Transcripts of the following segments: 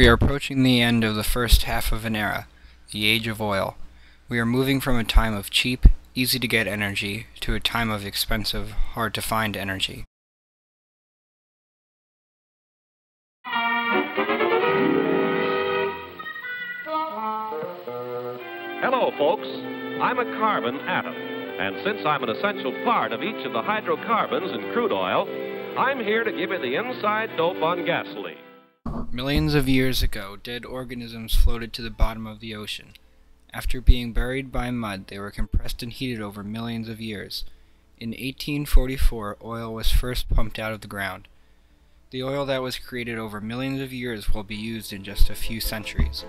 We are approaching the end of the first half of an era, the age of oil. We are moving from a time of cheap, easy-to-get energy to a time of expensive, hard-to-find energy. Hello, folks. I'm a carbon atom, and since I'm an essential part of each of the hydrocarbons in crude oil, I'm here to give you the inside dope on gasoline. Millions of years ago, dead organisms floated to the bottom of the ocean. After being buried by mud, they were compressed and heated over millions of years. In 1844, oil was first pumped out of the ground. The oil that was created over millions of years will be used in just a few centuries.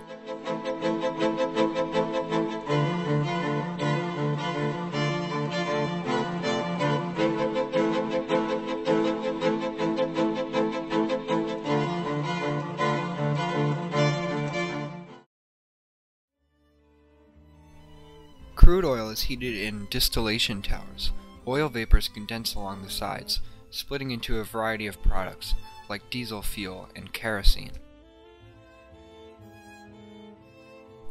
Crude oil is heated in distillation towers. Oil vapors condense along the sides, splitting into a variety of products, like diesel fuel and kerosene.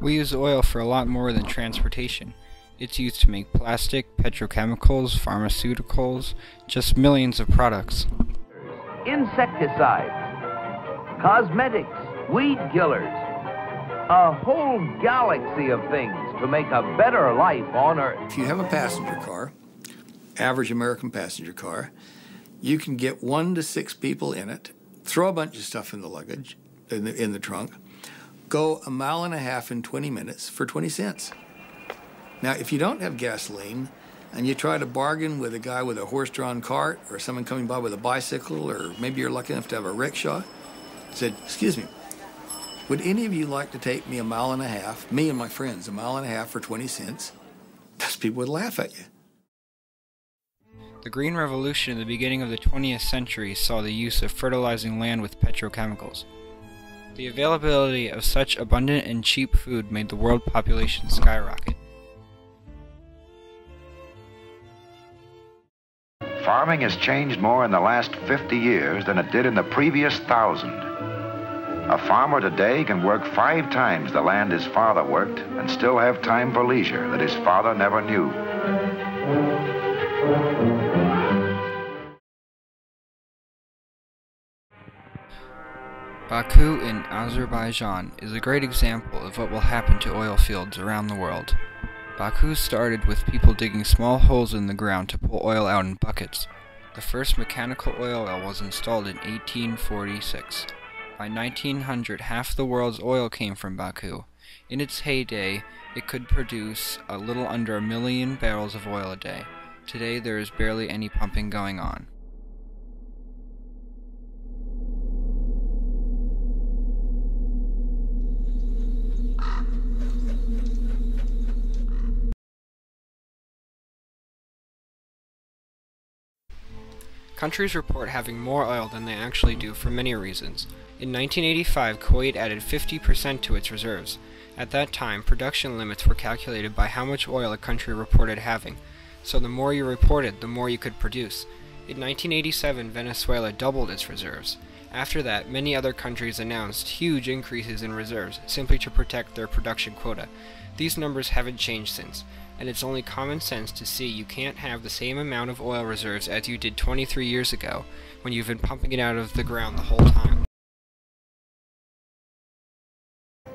We use oil for a lot more than transportation. It's used to make plastic, petrochemicals, pharmaceuticals, just millions of products. Insecticides, cosmetics, weed killers, a whole galaxy of things to make a better life on Earth. If you have a passenger car, average American passenger car, you can get 1 to 6 people in it, throw a bunch of stuff in the luggage, in the trunk, go 1.5 miles in 20 minutes for 20 cents. Now, if you don't have gasoline and you try to bargain with a guy with a horse-drawn cart or someone coming by with a bicycle, or maybe you're lucky enough to have a rickshaw, said, "Excuse me, would any of you like to take me 1.5 miles, me and my friends, 1.5 miles for 20 cents? Those people would laugh at you. The Green Revolution in the beginning of the 20th century saw the use of fertilizing land with petrochemicals. The availability of such abundant and cheap food made the world population skyrocket. Farming has changed more in the last 50 years than it did in the previous 1,000. A farmer today can work 5 times the land his father worked and still have time for leisure that his father never knew. Baku in Azerbaijan is a great example of what will happen to oil fields around the world. Baku started with people digging small holes in the ground to pull oil out in buckets. The first mechanical oil well was installed in 1846. By 1900, half the world's oil came from Baku. In its heyday, it could produce a little under 1 million barrels of oil a day. Today, there is barely any pumping going on. Countries report having more oil than they actually do for many reasons. In 1985, Kuwait added 50% to its reserves. At that time, production limits were calculated by how much oil a country reported having, so the more you reported, the more you could produce. In 1987, Venezuela doubled its reserves. After that, many other countries announced huge increases in reserves, simply to protect their production quota. These numbers haven't changed since, and it's only common sense to see you can't have the same amount of oil reserves as you did 23 years ago, when you've been pumping it out of the ground the whole time.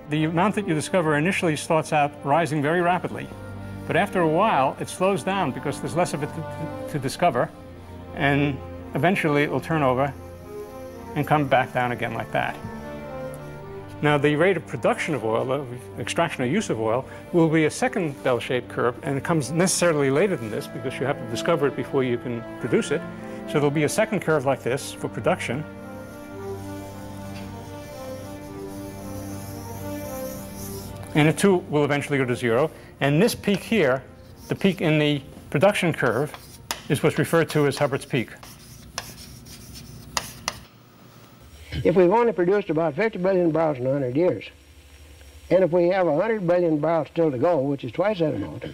The amount that you discover initially starts out rising very rapidly, but after a while it slows down because there's less of it to discover, and eventually it will turn over and come back down again like that. Now, the rate of production of oil, of extraction or use of oil, will be a second bell-shaped curve, and it comes necessarily later than this because you have to discover it before you can produce it. So there'll be a second curve like this for production. And it too will eventually go to 0. And this peak here, the peak in the production curve, is what's referred to as Hubbert's peak. If we've only produced about 50 billion barrels in 100 years, and if we have 100 billion barrels still to go, which is twice that amount,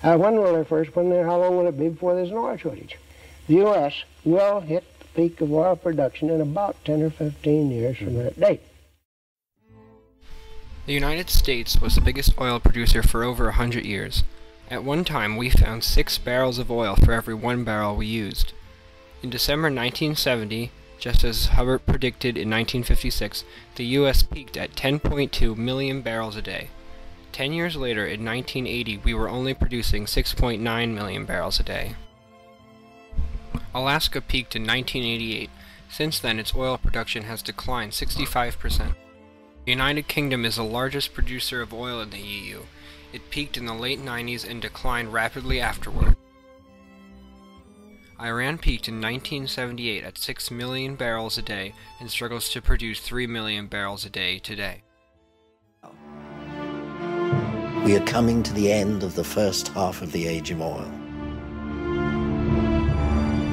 how long will it be before there's an oil shortage? The U.S. will hit the peak of oil production in about 10 or 15 years from that date. The United States was the biggest oil producer for over 100 years. At one time, we found 6 barrels of oil for every 1 barrel we used. In December 1970, just as Hubbert predicted in 1956, the U.S. peaked at 10.2 million barrels a day. 10 years later, in 1980, we were only producing 6.9 million barrels a day. Alaska peaked in 1988. Since then, its oil production has declined 65%. The United Kingdom is the largest producer of oil in the EU. It peaked in the late 90s and declined rapidly afterward. Iran peaked in 1978 at 6 million barrels a day and struggles to produce 3 million barrels a day today. We are coming to the end of the first half of the age of oil.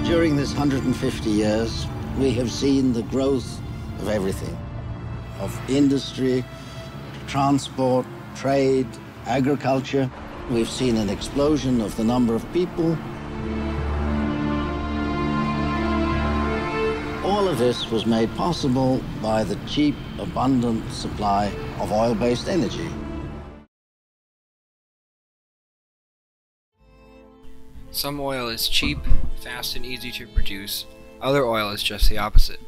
During this 150 years, we have seen the growth of everything, of industry, transport, trade, agriculture. We've seen an explosion of the number of people. All of this was made possible by the cheap, abundant supply of oil-based energy. Some oil is cheap, fast, and easy to produce. Other oil is just the opposite.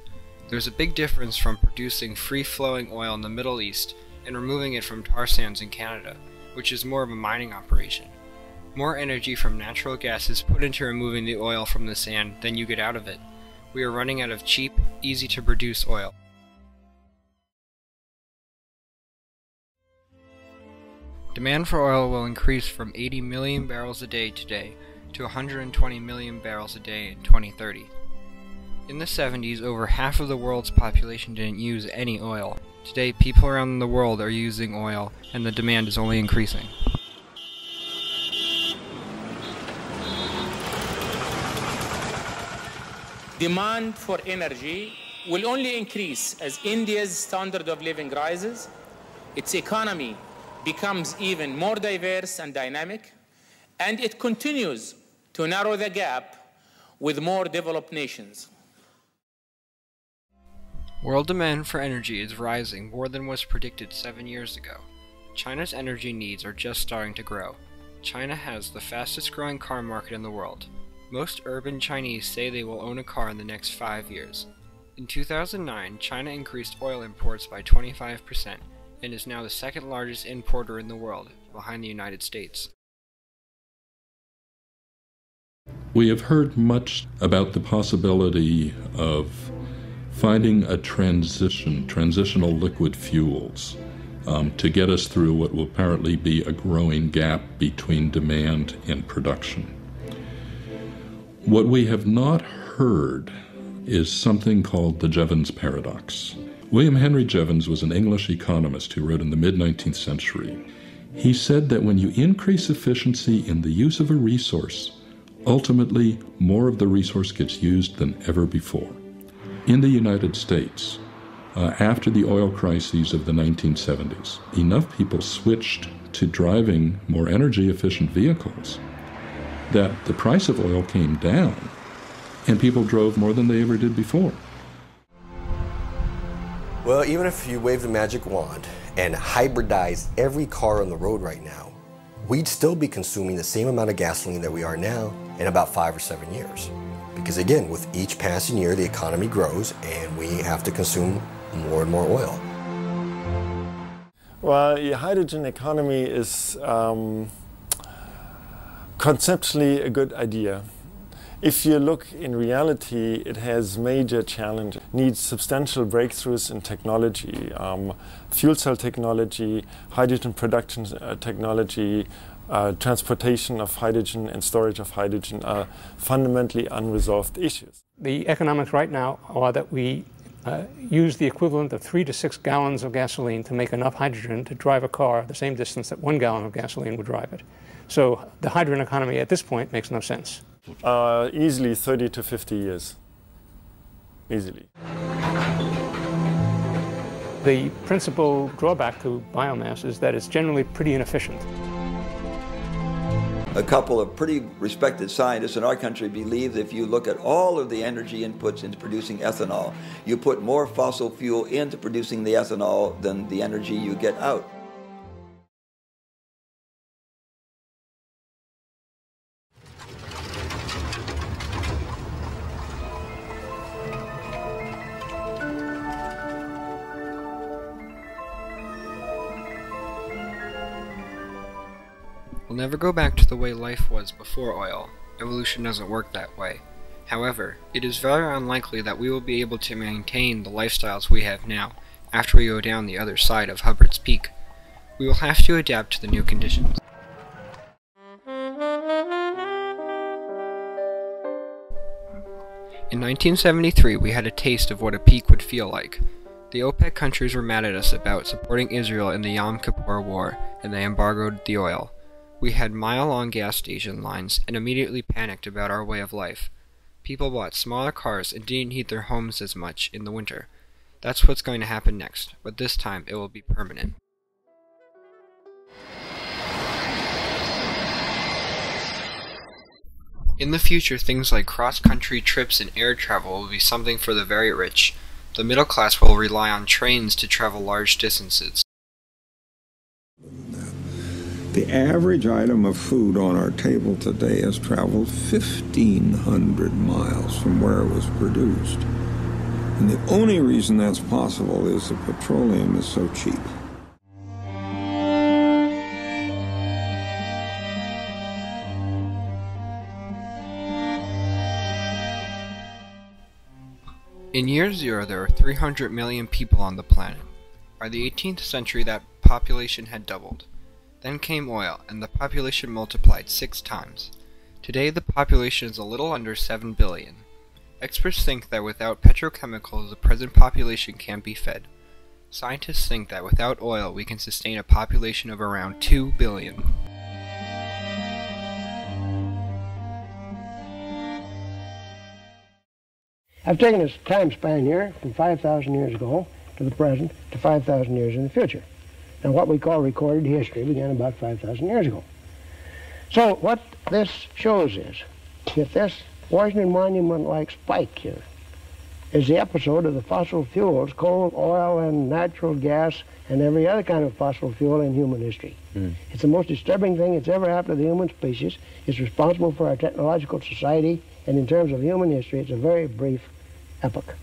There's a big difference from producing free-flowing oil in the Middle East and removing it from tar sands in Canada, which is more of a mining operation. More energy from natural gas is put into removing the oil from the sand than you get out of it. We are running out of cheap, easy-to-produce oil. Demand for oil will increase from 80 million barrels a day today to 120 million barrels a day in 2030. In the 70s, over half of the world's population didn't use any oil. Today, people around the world are using oil, and the demand is only increasing. Demand for energy will only increase as India's standard of living rises, its economy becomes even more diverse and dynamic, and it continues to narrow the gap with more developed nations. World demand for energy is rising more than was predicted 7 years ago. China's energy needs are just starting to grow. China has the fastest growing car market in the world. Most urban Chinese say they will own a car in the next 5 years. In 2009, China increased oil imports by 25% and is now the second largest importer in the world, behind the United States. We have heard much about the possibility of finding a transitional liquid fuels to get us through what will apparently be a growing gap between demand and production. What we have not heard is something called the Jevons paradox. William Henry Jevons was an English economist who wrote in the mid-19th century. He said that when you increase efficiency in the use of a resource, ultimately more of the resource gets used than ever before. In the United States, after the oil crises of the 1970s, enough people switched to driving more energy-efficient vehicles that the price of oil came down and people drove more than they ever did before. Well, even if you wave the magic wand and hybridize every car on the road right now, we'd still be consuming the same amount of gasoline that we are now in about 5 or 7 years. Because again, with each passing year, the economy grows and we have to consume more and more oil. Well, the hydrogen economy is conceptually a good idea. If you look in reality, it has major challenges. It needs substantial breakthroughs in technology, fuel cell technology, hydrogen production technology, transportation of hydrogen and storage of hydrogen are fundamentally unresolved issues. The economics right now are that we use the equivalent of 3 to 6 gallons of gasoline to make enough hydrogen to drive a car the same distance that 1 gallon of gasoline would drive it. So the hydrogen economy at this point makes no sense. Easily 30 to 50 years. Easily. The principal drawback to biomass is that it's generally pretty inefficient. A couple of pretty respected scientists in our country believe that if you look at all of the energy inputs into producing ethanol, you put more fossil fuel into producing the ethanol than the energy you get out. We'll never go back to the way life was before oil. Evolution doesn't work that way. However, it is very unlikely that we will be able to maintain the lifestyles we have now after we go down the other side of Hubbard's Peak. We will have to adapt to the new conditions. In 1973, we had a taste of what a peak would feel like. The OPEC countries were mad at us about supporting Israel in the Yom Kippur War, and they embargoed the oil. We had mile-long gas station lines and immediately panicked about our way of life. People bought smaller cars and didn't heat their homes as much in the winter. That's what's going to happen next, but this time it will be permanent. In the future, things like cross-country trips and air travel will be something for the very rich. The middle class will rely on trains to travel large distances. The average item of food on our table today has traveled 1,500 miles from where it was produced. And the only reason that's possible is that petroleum is so cheap. In year zero, there were 300 million people on the planet. By the 18th century, that population had doubled. Then came oil, and the population multiplied 6 times. Today, the population is a little under 7 billion. Experts think that without petrochemicals, the present population can't be fed. Scientists think that without oil, we can sustain a population of around 2 billion. I've taken this time span here from 5,000 years ago to the present to 5,000 years in the future. Now, what we call recorded history began about 5,000 years ago. So what this shows is that this Washington Monument-like spike here is the episode of the fossil fuels, coal, oil, and natural gas, and every other kind of fossil fuel in human history. It's the most disturbing thing that's ever happened to the human species. It's responsible for our technological society, and in terms of human history, it's a very brief epoch.